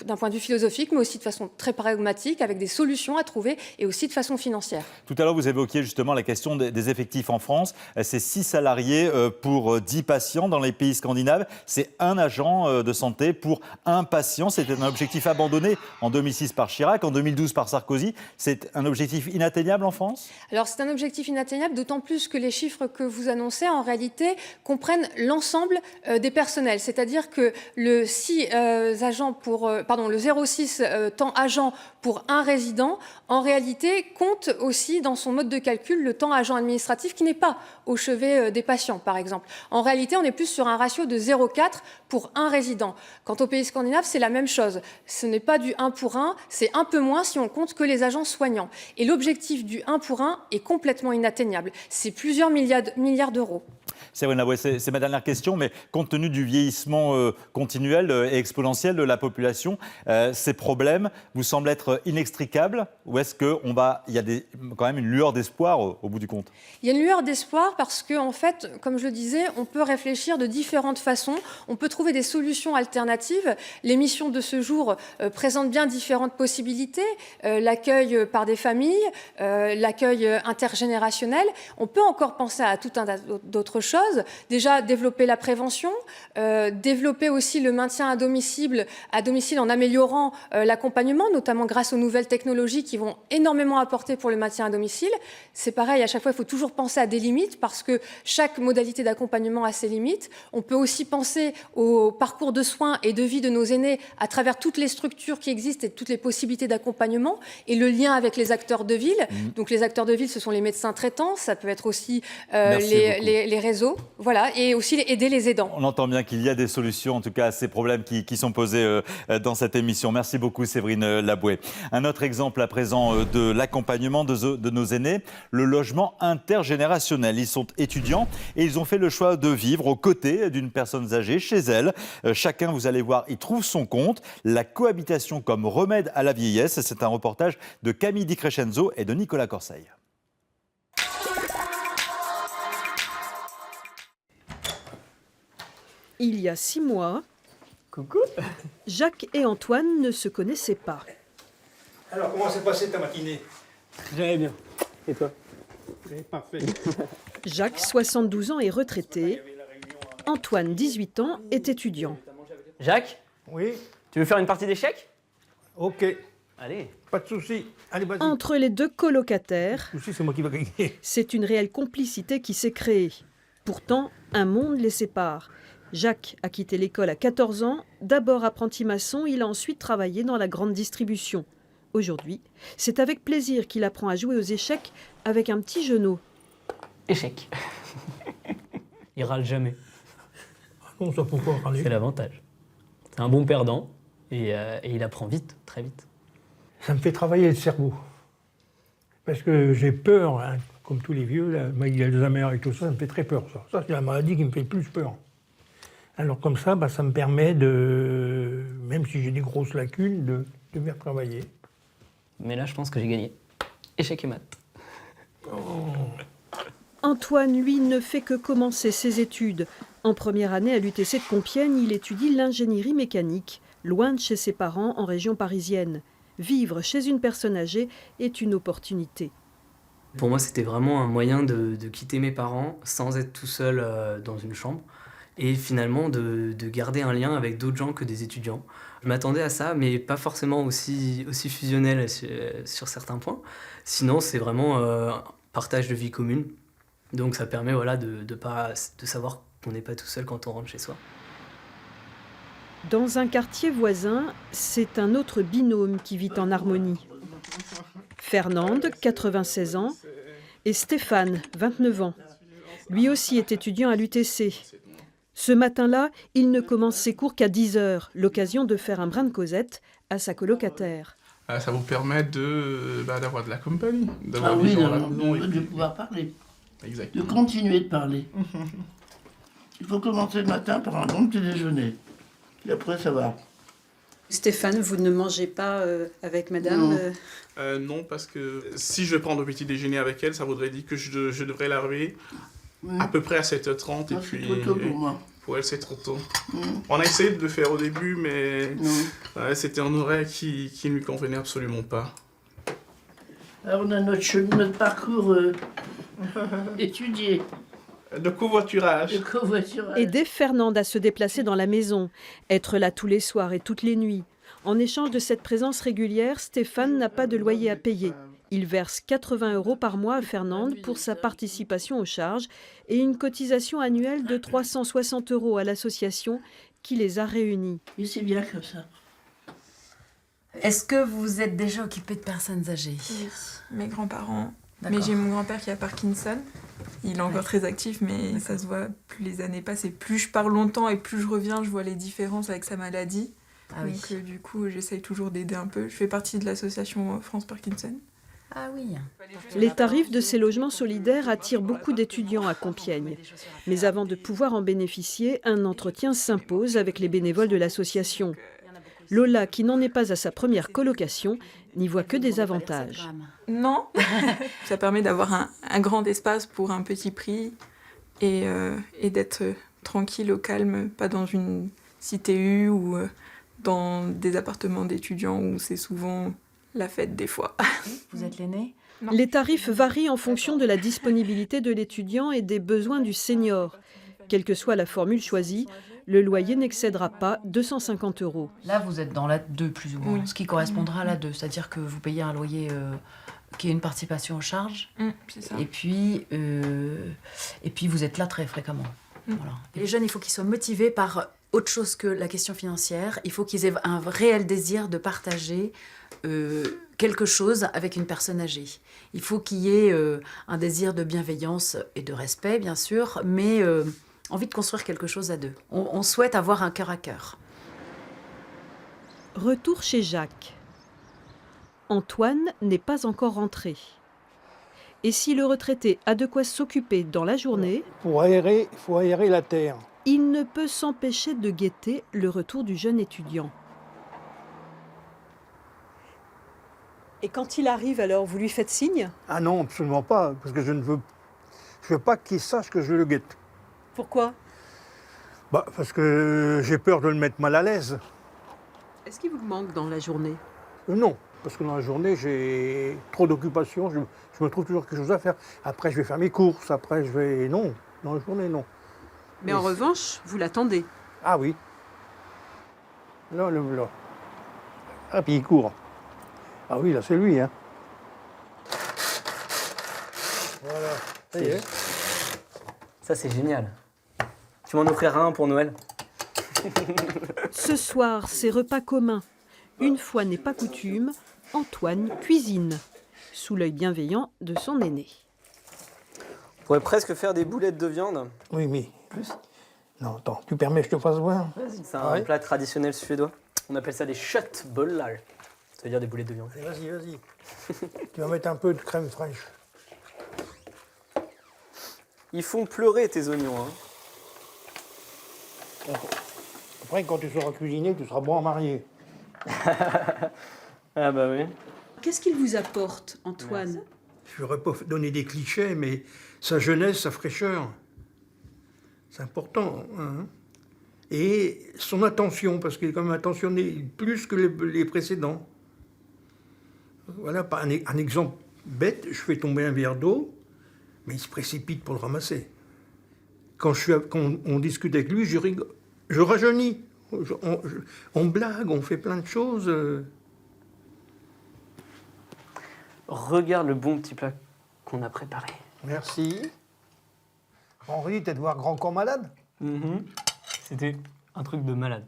d'un point de vue philosophique, mais aussi de façon très pragmatique, avec des solutions à trouver et aussi de façon financière. Tout à l'heure, vous évoquiez justement la question des effectifs en France. C'est 6 salariés pour 10 patients dans les pays scandinaves. C'est un agent de santé pour un patient. C'était un objectif abandonné en 2006 par Chirac, en 2012 par Sarkozy. C'est un objectif inatteignable en France ? Alors c'est un objectif inatteignable, d'autant plus que les chiffres que vous annoncez, en réalité, comprennent l'ensemble des personnels. C'est-à-dire que le 0,6 temps agent pour un résident, en réalité, compte aussi dans son mode de calcul le temps agent administratif qui n'est pas au chevet des patients, par exemple. En réalité, on est plus sur un ratio de 0,4 pour un résident. Quant aux pays scandinaves, c'est la même chose. Ce n'est pas du 1 pour 1, c'est un peu moins si on compte que les agents soignants. Et l'objectif du 1 pour 1 est complètement inatteignable. C'est plusieurs milliards d'euros. Séverine Laboué, c'est ma dernière question, mais compte tenu du vieillissement continuel et exponentiel de la population, ces problèmes vous semblent être inextricables ou est-ce qu'il y a quand même une lueur d'espoir au bout du compte ? Il y a une lueur d'espoir parce que, en fait, comme je le disais, on peut réfléchir de différentes façons, on peut trouver des solutions alternatives. L'émission de ce jour présente bien différentes possibilités, l'accueil par des familles, l'accueil intergénérationnel. On peut encore penser à tout un tas d'autres choses. Déjà, développer la prévention, développer aussi le maintien à domicile en améliorant l'accompagnement, notamment grâce aux nouvelles technologies qui vont énormément apporter pour le maintien à domicile. C'est pareil, à chaque fois, il faut toujours penser à des limites parce que chaque modalité d'accompagnement a ses limites. On peut aussi penser au parcours de soins et de vie de nos aînés à travers toutes les structures qui existent et toutes les possibilités d'accompagnement et le lien avec les acteurs de ville. Donc les acteurs de ville, ce sont les médecins traitants, ça peut être aussi les réseaux. Voilà, et aussi aider les aidants. On entend bien qu'il y a des solutions, en tout cas, à ces problèmes qui sont posés dans cette émission. Merci beaucoup, Séverine Laboué. Un autre exemple à présent de l'accompagnement de nos aînés, le logement intergénérationnel. Ils sont étudiants et ils ont fait le choix de vivre aux côtés d'une personne âgée chez elle. Chacun, vous allez voir, y trouve son compte. La cohabitation comme remède à la vieillesse, c'est un reportage de Camille Di Crescenzo et de Nicolas Corseille. Il y a 6 mois, coucou, Jacques et Antoine ne se connaissaient pas. Alors, comment s'est passée ta matinée? Très bien. Et toi? Parfait. Jacques, 72 ans, est retraité. Antoine, 18 ans, est étudiant. Jacques? Oui? Tu veux faire une partie d'échecs? Ok. Allez. Pas de souci. Allez, vas-y. Entre les deux colocataires, C'est moi qui vais gagner. c'est une réelle complicité qui s'est créée. Pourtant, un monde les sépare. Jacques a quitté l'école à 14 ans. D'abord apprenti maçon, il a ensuite travaillé dans la grande distribution. Aujourd'hui, c'est avec plaisir qu'il apprend à jouer aux échecs avec un petit genou. Échec. Il râle jamais. Non, ça pourquoi râler? C'est l'avantage. C'est un bon perdant et il apprend vite, très vite. Ça me fait travailler le cerveau. Parce que j'ai peur, hein, comme tous les vieux, là, il y a Alzheimer et tout ça, ça me fait très peur, ça. Ça, c'est la maladie qui me fait le plus peur. Alors comme ça, ça me permet de, même si j'ai des grosses lacunes, de me retravailler. Mais là, je pense que j'ai gagné. Échec et maths. Antoine, lui, ne fait que commencer ses études. En première année à l'UTC de Compiègne, il étudie l'ingénierie mécanique, loin de chez ses parents en région parisienne. Vivre chez une personne âgée est une opportunité. Pour moi, c'était vraiment un moyen de quitter mes parents sans être tout seul dans une chambre et finalement de garder un lien avec d'autres gens que des étudiants. Je m'attendais à ça, mais pas forcément aussi fusionnel sur certains points. Sinon, c'est vraiment un partage de vie commune. Donc ça permet de savoir qu'on n'est pas tout seul quand on rentre chez soi. Dans un quartier voisin, c'est un autre binôme qui vit en harmonie. Fernande, 96 ans, et Stéphane, 29 ans. Lui aussi est étudiant à l'UTC. Ce matin-là, il ne commence ses cours qu'à 10h, l'occasion de faire un brin de causette à sa colocataire. Ça vous permet d'avoir de la compagnie, d'avoir Ah des oui, gens à la maison. de pouvoir parler, Exactement. de continuer de parler. Il faut commencer le matin par un bon petit déjeuner. Et après, ça va. Stéphane, vous ne mangez pas avec madame Non. Non, parce que si je prends le petit déjeuner avec elle, ça voudrait dire que je devrais la réveiller à peu près à 7h30. Ça, c'est trop tôt pour moi. Pour elle, c'est trop tôt. On a essayé de le faire au début, mais c'était un horaire qui ne lui convenait absolument pas. Alors, on a notre parcours étudié. De covoiturage. Aider Fernande à se déplacer dans la maison, être là tous les soirs et toutes les nuits. En échange de cette présence régulière, Stéphane n'a pas de loyer à payer. Il verse 80 € par mois à Fernande pour sa participation aux charges et une cotisation annuelle de 360 € à l'association qui les a réunis. Et c'est bien comme ça. Est-ce que vous êtes déjà occupé de personnes âgées? Oui, mes grands-parents. D'accord. Mais j'ai mon grand-père qui a Parkinson. Il est encore très actif, mais ça se voit, plus les années passent et plus je pars longtemps et plus je reviens, je vois les différences avec sa maladie. Ah Donc oui. du coup, j'essaye toujours d'aider un peu. Je fais partie de l'association France Parkinson. Ah oui. Les tarifs de ces logements solidaires attirent beaucoup d'étudiants à Compiègne. Mais avant de pouvoir en bénéficier, un entretien s'impose avec les bénévoles de l'association. Lola, qui n'en est pas à sa première colocation, n'y voit que des avantages. Non, ça permet d'avoir un grand espace pour un petit prix et d'être tranquille, au calme, pas dans une cité ou dans des appartements d'étudiants où c'est souvent la fête des fois. Vous êtes l'aîné? Les tarifs varient en fonction de la disponibilité de l'étudiant et des besoins du senior. Quelle que soit la formule choisie, le loyer n'excédera pas 250 €. Là, vous êtes dans la 2 plus ou moins, Oui. ce qui correspondra à la 2, c'est-à-dire que vous payez un loyer qui est une participation aux charges, c'est ça. et puis vous êtes là très fréquemment. Voilà. Les jeunes, il faut qu'ils soient motivés par autre chose que la question financière. Il faut qu'ils aient un réel désir de partager quelque chose avec une personne âgée. Il faut qu'il y ait un désir de bienveillance et de respect, bien sûr, mais envie de construire quelque chose à deux. On souhaite avoir un cœur à cœur. Retour chez Jacques. Antoine n'est pas encore rentré. Et si le retraité a de quoi s'occuper dans la journée, Il faut aérer la terre. il ne peut s'empêcher de guetter le retour du jeune étudiant. Et quand il arrive, alors, vous lui faites signe? Ah non, absolument pas, parce que je veux pas qu'il sache que je le guette. Pourquoi? Parce que j'ai peur de le mettre mal à l'aise. Est-ce qu'il vous manque dans la journée? Non, parce que dans la journée, j'ai trop d'occupations, je me trouve toujours quelque chose à faire. Après, je vais faire mes courses, après, je vais... Non, dans la journée, non. Mais en revanche, vous l'attendez. Ah oui. Là, là. Ah, puis il court. Ah oui, là, c'est lui, hein. Voilà, ça y est. Ça, c'est génial. Tu m'en offriras un pour Noël? Ce soir, c'est repas commun. Une fois n'est pas coutume, Antoine cuisine, sous l'œil bienveillant de son aîné. On pourrait presque faire des boulettes de viande. Oui, mais... Plus? Non, attends, tu permets que je te fasse voir? C'est un plat traditionnel suédois. On appelle ça des köttbullar. Ça veut dire des boulettes de viande. Allez, vas-y. Tu vas mettre un peu de crème fraîche. Ils font pleurer tes oignons, hein. Après, quand tu sauras cuisiner, tu seras bon à marier. Ah bah oui. Qu'est-ce qu'il vous apporte, Antoine? Je n'aurais pas donné des clichés, mais sa jeunesse, sa fraîcheur, c'est important. Hein. Et son attention, parce qu'il est quand même attentionné plus que les précédents. Voilà, un exemple bête, je fais tomber un verre d'eau, mais il se précipite pour le ramasser. Quand on discute avec lui, je rigole, je rajeunis. On blague, on fait plein de choses. Regarde le bon petit plat qu'on a préparé. Merci. Henri, t'es de voir grand corps malade? C'était un truc de malade.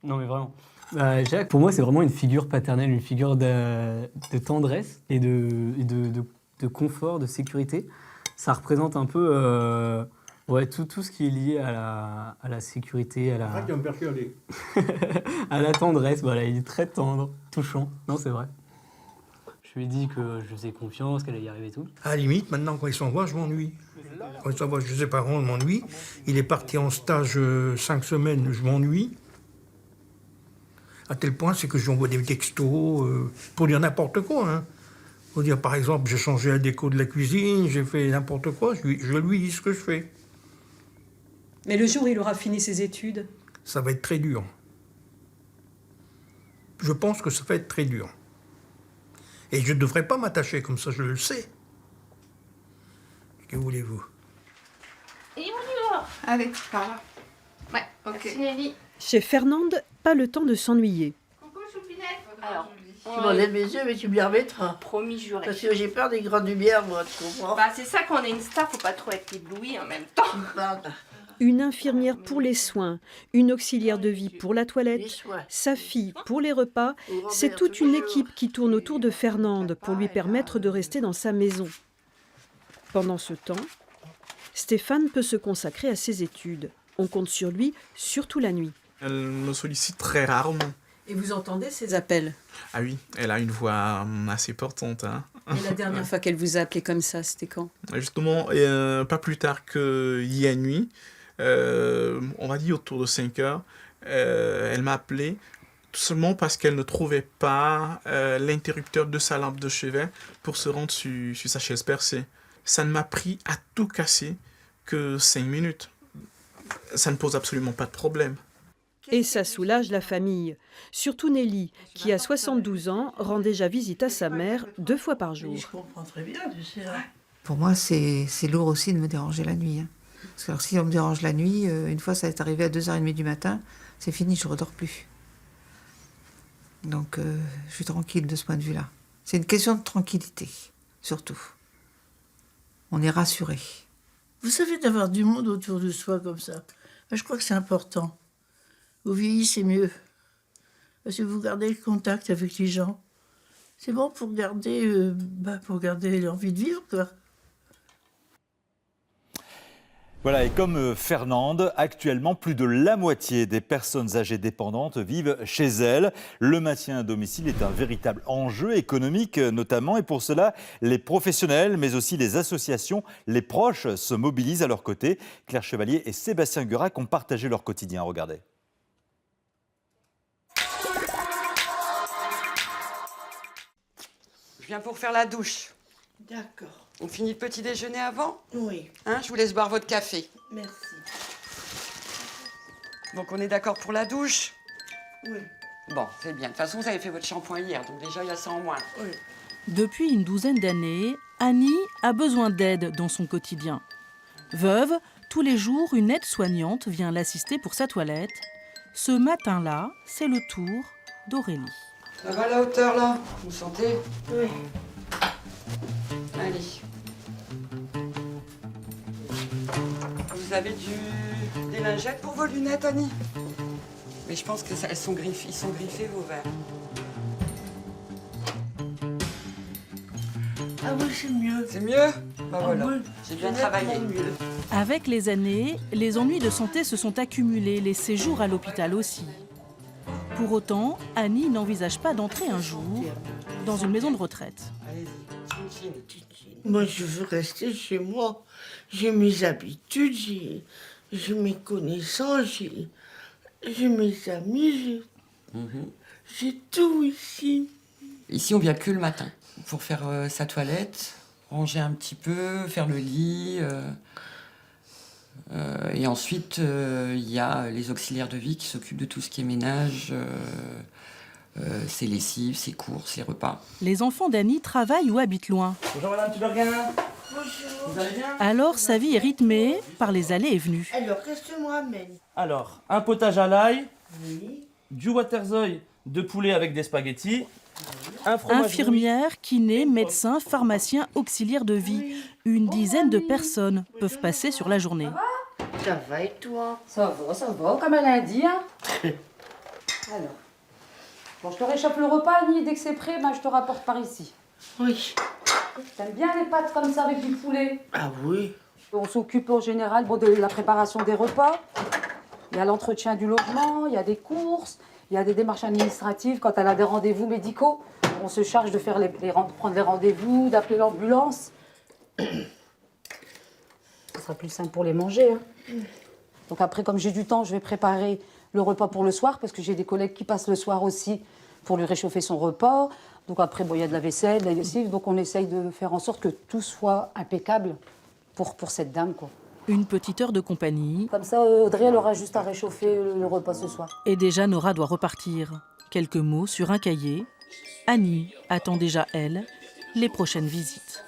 Non mais vraiment. Jacques, pour moi, c'est vraiment une figure paternelle, une figure de tendresse et de confort, de sécurité. Ça représente un peu Ouais, tout ce qui est lié à la sécurité, à la... Ah, tu vas me persuader. à la tendresse, voilà, il est très tendre, touchant. Non, c'est vrai. Je lui ai dit que je faisais confiance, qu'elle allait y arriver et tout. À la limite, maintenant, quand il s'en va, je m'ennuie. Quand il s'en va chez ses parents, je m'ennuie. Il est parti en stage 5 semaines, je m'ennuie. À tel point, c'est que je lui envoie des textos pour dire n'importe quoi. Hein. Pour dire, par exemple, j'ai changé la déco de la cuisine, j'ai fait n'importe quoi, je lui dis ce que je fais. Mais le jour où il aura fini ses études, Ça va être très dur. Je pense que ça va être très dur. Et je ne devrais pas m'attacher comme ça, je le sais. Que voulez-vous? Et on y va. Allez, par là. Ouais, ok. Nelly. chez Fernande, pas le temps de s'ennuyer. Coucou, Choupinette. Alors, Tu m'enlèves mes yeux, mais tu me les remettras. promis, juré. Parce que j'ai peur des grandes lumières, moi, tu comprends? Bah, c'est ça qu'on est une star, faut pas trop être ébloui en même temps. Une infirmière pour les soins, une auxiliaire de vie pour la toilette, sa fille pour les repas, c'est toute une équipe qui tourne autour de Fernande pour lui permettre de rester dans sa maison. Pendant ce temps, Stéphane peut se consacrer à ses études. On compte sur lui, surtout la nuit. Elle me sollicite très rarement. Et vous entendez ses appels? Ah oui, elle a une voix assez portante. Hein. Et la dernière fois qu'elle vous a appelé comme ça, c'était quand? Justement, pas plus tard que hier nuit, on va dire autour de 5 heures, elle m'a appelé tout seulement parce qu'elle ne trouvait pas l'interrupteur de sa lampe de chevet pour se rendre sur sa chaise percée. Ça ne m'a pris à tout casser que 5 minutes. Ça ne pose absolument pas de problème. Et ça soulage la famille. Surtout Nelly, qui a 72 ans, rend déjà visite à sa mère 2 fois par jour. Je comprends très bien, tu sais. Pour moi, c'est lourd aussi de me déranger la nuit. Hein. Parce que alors, si on me dérange la nuit, une fois ça est arrivé à 2h30 du matin, c'est fini, je ne redors plus. Donc je suis tranquille de ce point de vue-là. C'est une question de tranquillité, surtout. On est rassuré. Vous savez, d'avoir du monde autour de soi comme ça, je crois que c'est important. Vous vieillissez mieux. Parce que vous gardez le contact avec les gens. C'est bon pour garder l'envie de vivre, quoi. Voilà, et comme Fernande, actuellement, plus de la moitié des personnes âgées dépendantes vivent chez elles. Le maintien à domicile est un véritable enjeu économique, notamment. Et pour cela, les professionnels, mais aussi les associations, les proches se mobilisent à leur côté. Claire Chevalier et Sébastien Gurac ont partagé leur quotidien. Regardez. Je viens pour faire la douche. D'accord. On finit le petit déjeuner avant? Oui. Hein, je vous laisse boire votre café. Merci. Donc on est d'accord pour la douche? Oui. Bon, c'est bien. De toute façon, vous avez fait votre shampoing hier, donc déjà, il y a ça en moins. Oui. Depuis une douzaine d'années, Annie a besoin d'aide dans son quotidien. Veuve, tous les jours, une aide-soignante vient l'assister pour sa toilette. Ce matin-là, c'est le tour d'Aurélie. Ça va la hauteur, là? Vous sentez? Oui. Allez. Vous avez des lingettes pour vos lunettes, Annie? Mais je pense que ils sont griffés, vos verres. Ah oui, c'est mieux. C'est mieux? Bah voilà, oui. j'ai bien travaillé. Mieux. Avec les années, les ennuis de santé se sont accumulés, les séjours à l'hôpital aussi. Pour autant, Annie n'envisage pas d'entrer un jour dans une maison de retraite. Moi, je veux rester chez moi. J'ai mes habitudes, j'ai mes connaissances, j'ai mes amis, j'ai tout ici. Ici, on vient que le matin pour faire sa toilette, ranger un petit peu, faire le lit. Et ensuite, il y a les auxiliaires de vie qui s'occupent de tout ce qui est ménage, ses lessives, ses courses, les repas. Les enfants d'Annie travaillent ou habitent loin. Bonjour madame, tu veux rien? Bonjour. Vous allez bien? Alors sa vie est rythmée par les allées et venues. Alors, qu'est-ce que tu me ramènes? Alors, un potage à l'ail, Oui. du waterzooi de poulet avec des spaghettis, un fromage Infirmières, kinés, médecins, pharmaciens, auxiliaires de vie. Une dizaine de personnes peuvent passer sur la journée. Ça va et toi? Ça va, comme un lundi, hein. Alors, bon, je te réchauffe le repas, Annie, dès que c'est prêt, je te rapporte par ici. Oui. T'aimes bien les pâtes comme ça avec du poulet? Ah oui. On s'occupe en général de la préparation des repas, il y a l'entretien du logement, il y a des courses, il y a des démarches administratives. Quand elle a des rendez-vous médicaux, on se charge de faire prendre les rendez-vous, d'appeler l'ambulance. Ce sera plus simple pour les manger. Donc après, comme j'ai du temps, je vais préparer le repas pour le soir, parce que j'ai des collègues qui passent le soir aussi pour lui réchauffer son repas. Donc après, il y a de la vaisselle, de la lessive, donc on essaye de faire en sorte que tout soit impeccable pour cette dame, quoi. Une petite heure de compagnie. Comme ça, Audrey, elle aura juste à réchauffer le repas ce soir. Et déjà, Nora doit repartir. Quelques mots sur un cahier. Annie attend déjà, elle, les prochaines visites.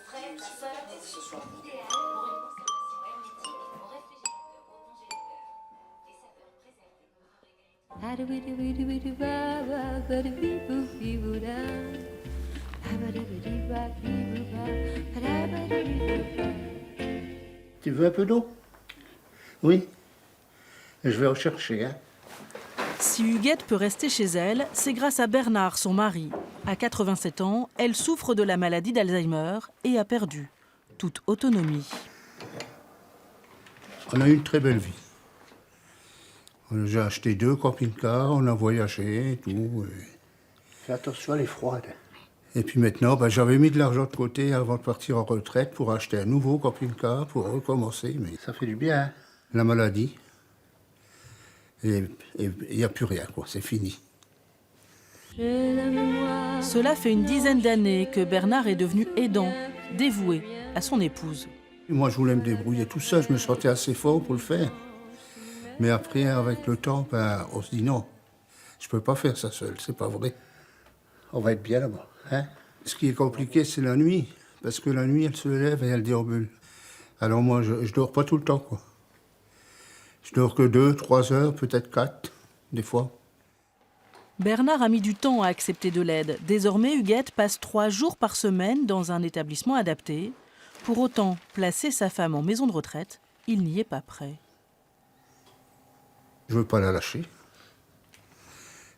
Tu veux un peu d'eau? Oui. Je vais en chercher, hein. Si Huguette peut rester chez elle, c'est grâce à Bernard, son mari. À 87 ans, elle souffre de la maladie d'Alzheimer et a perdu toute autonomie. On a eu une très belle vie. J'ai acheté 2 camping-cars, on a voyagé et tout. Fais attention, elle est froide. Et puis maintenant, j'avais mis de l'argent de côté avant de partir en retraite pour acheter un nouveau camping-car, pour recommencer. Mais ça fait du bien, hein. La maladie. Et il n'y a plus rien, quoi. C'est fini. Cela fait une dizaine d'années que Bernard est devenu aidant, dévoué à son épouse. Moi, je voulais me débrouiller tout seul, je me sentais assez fort pour le faire. Mais après, avec le temps, on se dit non, je ne peux pas faire ça seul, c'est pas vrai. On va être bien là-bas, hein? Ce qui est compliqué, c'est la nuit, parce que la nuit, elle se lève et elle déambule. Alors moi, je dors pas tout le temps, quoi. Je dors que 2, 3 heures, peut-être 4, des fois. Bernard a mis du temps à accepter de l'aide. Désormais, Huguette passe 3 jours par semaine dans un établissement adapté. Pour autant, placer sa femme en maison de retraite, il n'y est pas prêt. Je veux pas la lâcher.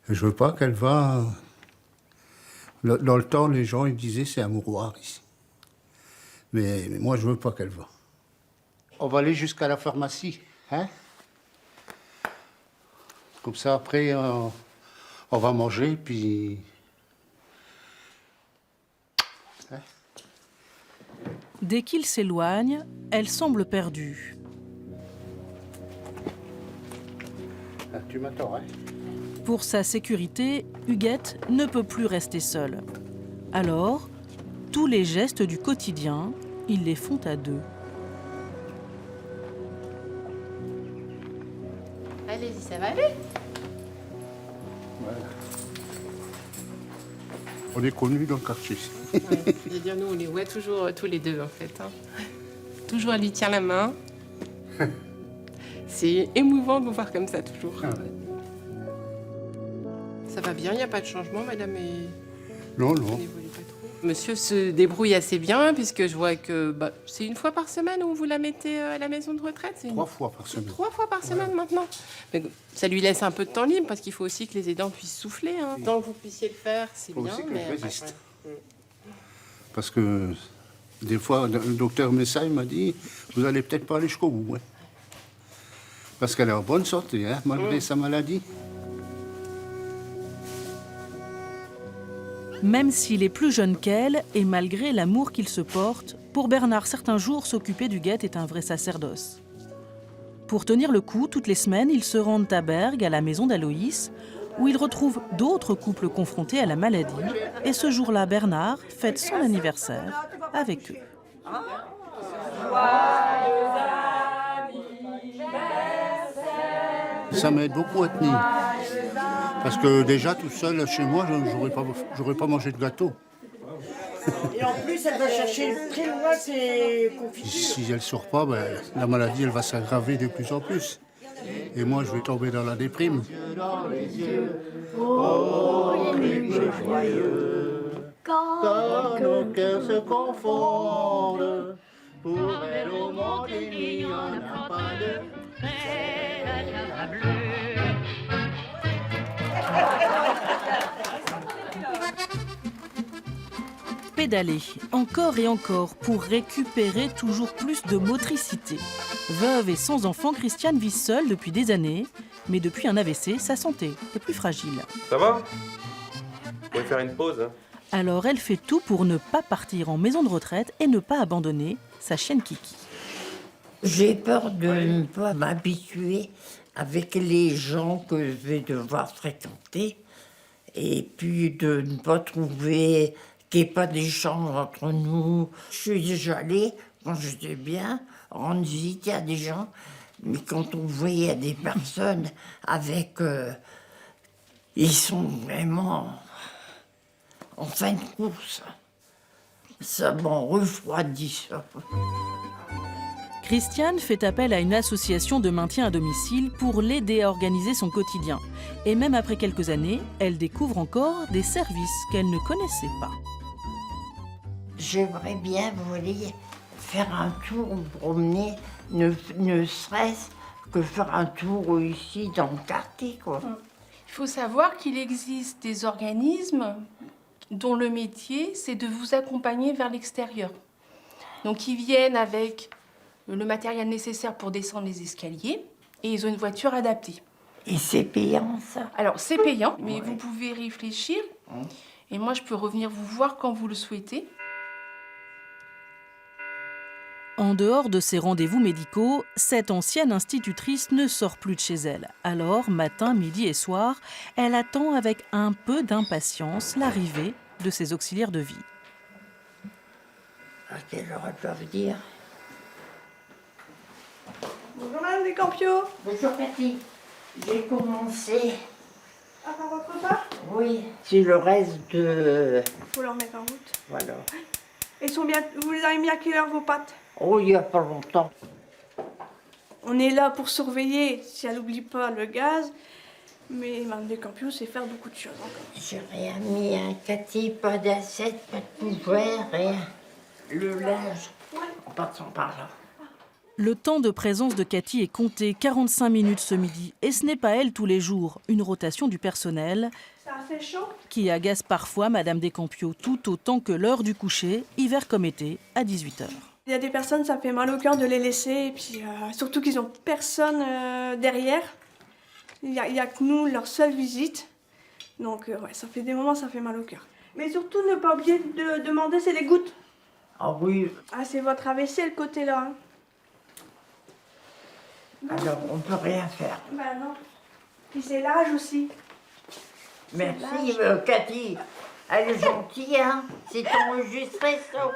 Je veux pas qu'elle va... Dans le temps, les gens ils disaient c'est un mouroir ici. Mais moi, je veux pas qu'elle va. On va aller jusqu'à la pharmacie, hein? Comme ça, après, on va manger, puis... Hein? Dès qu'il s'éloigne, elle semble perdue. Ah, tu m'attends, hein? Pour sa sécurité, Huguette ne peut plus rester seule. Alors, tous les gestes du quotidien, ils les font à 2. Allez-y, ça va aller? Voilà. On est connus dans le quartier. Ouais, je veux dire, nous, on les voit toujours tous les deux, en fait. Hein. Toujours, elle lui tient la main. C'est émouvant de vous voir comme ça, toujours. Ah ouais. Ça va bien, il n'y a pas de changement, madame et... Non, Ça non. n'évolue pas trop. Monsieur se débrouille assez bien, puisque je vois que c'est 1 fois par semaine où vous la mettez à la maison de retraite. 3 fois par semaine. 3 fois par semaine maintenant. Mais ça lui laisse un peu de temps libre, parce qu'il faut aussi que les aidants puissent souffler. Hein. Tant que vous puissiez le faire, c'est Faut bien. aussi que mais je résiste. ouais. Parce que des fois, le docteur Messaille m'a dit, vous allez peut-être pas aller jusqu'au bout. Ouais. Parce qu'elle est en bonne santé, hein, malgré sa maladie. Même s'il est plus jeune qu'elle, et malgré l'amour qu'il se porte, pour Bernard, certains jours, s'occuper d'Huguette est un vrai sacerdoce. Pour tenir le coup, toutes les semaines, ils se rendent à Bergues, à la maison d'Aloïs, où ils retrouvent d'autres couples confrontés à la maladie. Et ce jour-là, Bernard fête son anniversaire avec eux. Ça m'aide beaucoup à tenir. Parce que déjà, tout seul, chez moi, j'aurais pas mangé de gâteau. Et en plus, elle va chercher très loin ses confitures. Si elle ne sort pas, la maladie, elle va s'aggraver de plus en plus. Et moi, je vais tomber dans la déprime. Oh, les joyeux, quand nos cœurs se confondent, pour elle au monde il n'y en a pas de pédaler, encore et encore, pour récupérer toujours plus de motricité. Veuve et sans enfant, Christiane vit seule depuis des années, mais depuis un AVC, sa santé est plus fragile. Ça va? Vous pouvez faire une pause, hein? Alors elle fait tout pour ne pas partir en maison de retraite et ne pas abandonner sa chienne Kiki. J'ai peur de ne pas m'habituer avec les gens que je vais devoir fréquenter et puis de ne pas trouver qu'il n'y ait pas d'échange entre nous. Je suis déjà allée, quand j'étais bien, rendre visite à des gens, mais quand on voyait des personnes avec... ils sont vraiment en fin de course. Ça m'en refroidit, ça. Christiane fait appel à une association de maintien à domicile pour l'aider à organiser son quotidien. Et même après quelques années, elle découvre encore des services qu'elle ne connaissait pas. J'aimerais bien, vous voyez, faire un tour, me promener, ne serait-ce que faire un tour ici dans le quartier, quoi. Il faut savoir qu'il existe des organismes dont le métier, c'est de vous accompagner vers l'extérieur. Donc, ils viennent avec le matériel nécessaire pour descendre les escaliers et ils ont une voiture adaptée. Et c'est payant, ça? Alors, c'est payant, mais vous pouvez réfléchir. Et moi, je peux revenir vous voir quand vous le souhaitez. En dehors de ses rendez-vous médicaux, cette ancienne institutrice ne sort plus de chez elle. Alors, matin, midi et soir, elle attend avec un peu d'impatience l'arrivée de ses auxiliaires de vie. À quelle heure elles doivent dire? Bonjour Madame Descampiaux. Bonjour Cathy. J'ai commencé. À faire votre repas? Oui. C'est le reste de... Faut leur mettre en route. Voilà. Ils sont bien... Vous les avez mis à quelle heure vos pâtes? Oh, il n'y a pas longtemps. On est là pour surveiller si elle n'oublie pas le gaz. Mais Madame Descampiaux sait faire beaucoup de choses encore. J'ai rien mis, hein, Cathy. Pas d'assiette, pas de couvert, rien. Le linge, en passant par là. Le temps de présence de Cathy est compté, 45 minutes ce midi. Et ce n'est pas elle tous les jours, une rotation du personnel Ça a fait chaud? qui agace parfois Madame Descampiaux tout autant que l'heure du coucher, hiver comme été, à 18h. Il y a des personnes, ça fait mal au cœur de les laisser. Et puis surtout qu'ils n'ont personne derrière. Il y a que nous, leur seule visite. Donc ouais, ça fait des moments, ça fait mal au cœur. Mais surtout, ne pas oublier de demander, c'est les gouttes. Ah oui. Ah, c'est votre AVC, le côté là. Hein. Alors, on peut rien faire. Ben non. Puis c'est l'âge aussi. Merci, Cathy. Elle est gentille, hein. C'est enregistré, ça.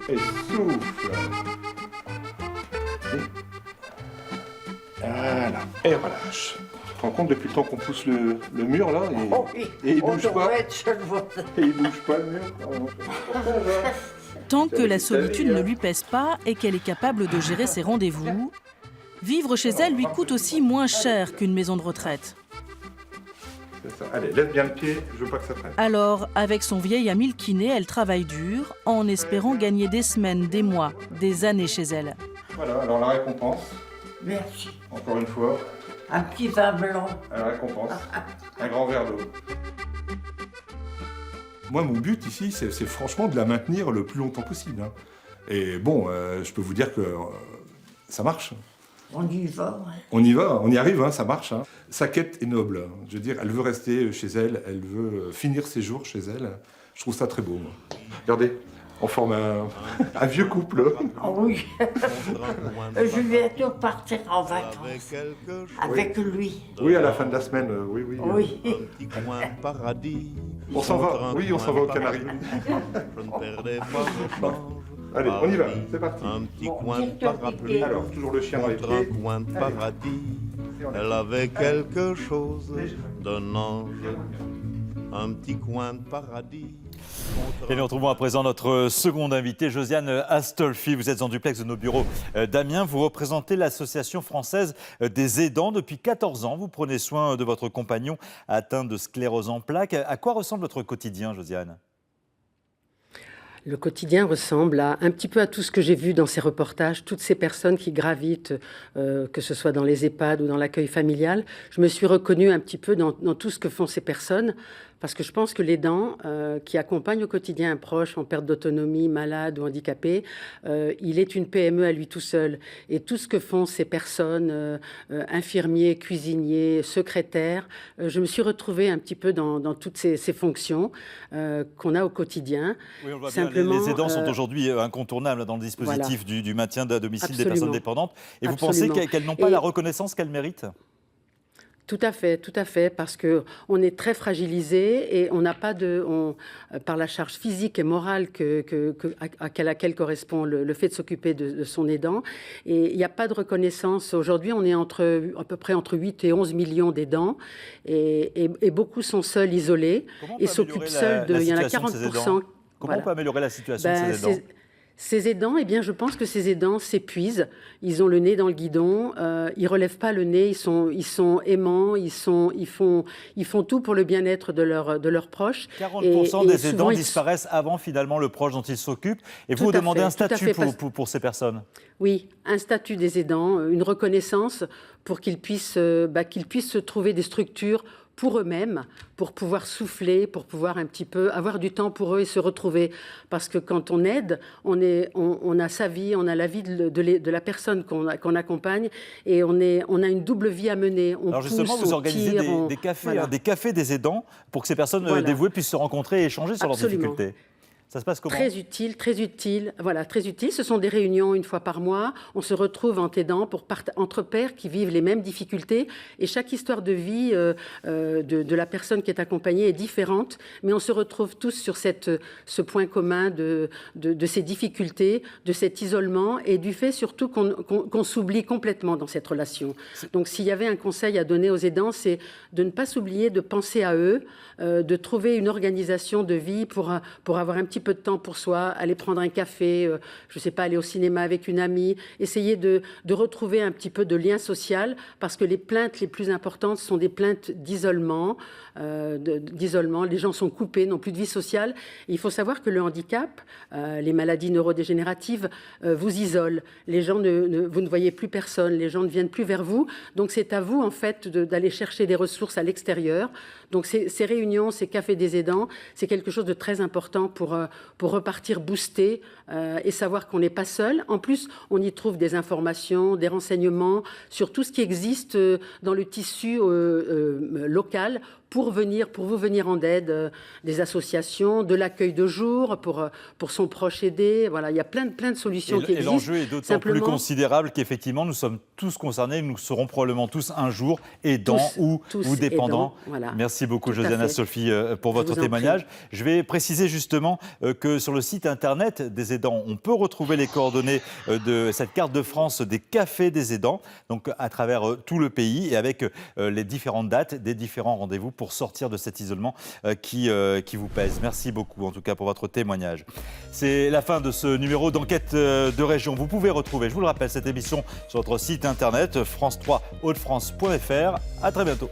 Et souffle. Voilà. Et relâche. Tu te rends compte depuis le temps qu'on pousse le mur, là, et il bouge pas. Et il bouge pas, le mur. Tant que la solitude ne lui pèse pas et qu'elle est capable de gérer ses rendez-vous, vivre chez elle lui coûte aussi moins cher qu'une maison de retraite. C'est ça. Allez, lève bien le pied, je veux pas que ça traîne. Alors, avec son vieil ami le kiné, elle travaille dur, en espérant gagner des semaines, des mois, des années chez elle. Voilà, alors la récompense. Merci. Encore une fois. Un petit vin blanc. La récompense. Un grand verre d'eau. Moi, mon but ici, c'est franchement de la maintenir le plus longtemps possible. Hein. Et bon, je peux vous dire que ça marche. On y va, ouais. On y va, on y arrive, hein, ça marche. Hein. Sa quête est noble. Hein. Je veux dire, elle veut rester chez elle, elle veut finir ses jours chez elle. Je trouve ça très beau. Moi. Regardez, on forme un vieux couple. Oh oui. Je vais bientôt partir en vacances avec lui. Oui, à la fin de la semaine, oui. Oui. On s'en va, oui, on s'en va aux Canaries. Bon. Allez, on y va, c'est parti. Un petit coin de paradis. Alors, toujours le chien dans les pieds. Un coin de paradis. Elle avait quelque chose d'un ange. Un petit coin de paradis. Et nous retrouvons à présent notre seconde invitée, Josiane Astolfi. Vous êtes en duplex de nos bureaux d'Amiens. Vous représentez l'Association française des aidants. Depuis 14 ans, vous prenez soin de votre compagnon atteint de sclérose en plaques. À quoi ressemble votre quotidien, Josiane ? Le quotidien ressemble un petit peu à tout ce que j'ai vu dans ces reportages, toutes ces personnes qui gravitent, que ce soit dans les EHPAD ou dans l'accueil familial. Je me suis reconnue un petit peu dans tout ce que font ces personnes, parce que je pense que l'aidant qui accompagne au quotidien un proche en perte d'autonomie, malade ou handicapé, il est une PME à lui tout seul. Et tout ce que font ces personnes, infirmiers, cuisiniers, secrétaires, je me suis retrouvée un petit peu dans toutes ces fonctions qu'on a au quotidien. Oui, on voit bien, les aidants sont aujourd'hui incontournables dans le dispositif du maintien à domicile des personnes dépendantes. Et vous pensez qu'elles n'ont pas la reconnaissance qu'elles méritent ? Tout à fait, parce qu'on est très fragilisé et on n'a pas par la charge physique et morale à laquelle correspond le fait de s'occuper de son aidant. Et il n'y a pas de reconnaissance. Aujourd'hui, on est à peu près entre 8 et 11 millions d'aidants et beaucoup sont seuls, isolés et s'occupent seuls il y en a 40%. Comment on peut améliorer la situation de ces aidants ? Ces aidants, eh bien, je pense que ces aidants s'épuisent. Ils ont le nez dans le guidon, ils relèvent pas le nez, ils sont aimants, ils font tout pour le bien-être de leurs proches. 40% des aidants disparaissent avant finalement le proche dont ils s'occupent. Et vous demandez un statut pour ces personnes ? Oui, un statut des aidants, une reconnaissance pour qu'ils puissent se trouver des structures pour eux-mêmes, pour pouvoir souffler, pour pouvoir un petit peu avoir du temps pour eux et se retrouver. Parce que quand on aide, on a sa vie, on a la vie de la personne qu'on accompagne et on a une double vie à mener. Alors justement, vous organisez des cafés des aidants pour que ces personnes dévouées puissent se rencontrer et échanger sur leurs difficultés. Ça se passe comment ? Très utile. Voilà, très utile. Ce sont des réunions une fois par mois. On se retrouve entre aidants, entre pairs qui vivent les mêmes difficultés. Et chaque histoire de vie de la personne qui est accompagnée est différente. Mais on se retrouve tous sur ce point commun de ces difficultés, de cet isolement et du fait surtout qu'on s'oublie complètement dans cette relation. Donc s'il y avait un conseil à donner aux aidants, c'est de ne pas s'oublier, de penser à eux, de trouver une organisation de vie pour avoir un petit peu de temps pour soi, aller prendre un café, je ne sais pas, aller au cinéma avec une amie, essayer de retrouver un petit peu de lien social, parce que les plaintes les plus importantes sont des plaintes d'isolement. Les gens sont coupés, n'ont plus de vie sociale. Et il faut savoir que le handicap, les maladies neurodégénératives vous isolent. Les gens vous ne voyez plus personne, les gens ne viennent plus vers vous. Donc c'est à vous en fait d'aller chercher des ressources à l'extérieur. Donc ces réunions, ces cafés des aidants, c'est quelque chose de très important pour repartir boosté et savoir qu'on n'est pas seul. En plus, on y trouve des informations, des renseignements sur tout ce qui existe dans le tissu local pour vous venir en aide, des associations, de l'accueil de jour pour son proche aidé. Voilà, il y a plein de solutions qui existent. Et l'enjeu est d'autant plus considérable qu'effectivement, nous sommes tous concernés, nous serons probablement tous un jour aidants ou dépendants. Voilà. Merci beaucoup, Josiana Solfi, pour votre témoignage. Je vais préciser justement que sur le site internet des aidants, on peut retrouver les coordonnées de cette carte de France des cafés des aidants, donc à travers tout le pays et avec les différentes dates des différents rendez-vous pour sortir de cet isolement qui vous pèse. Merci beaucoup en tout cas pour votre témoignage. C'est la fin de ce numéro d'Enquête de région. Vous pouvez retrouver, je vous le rappelle, cette émission sur notre site internet france3hautefrance.fr. À très bientôt.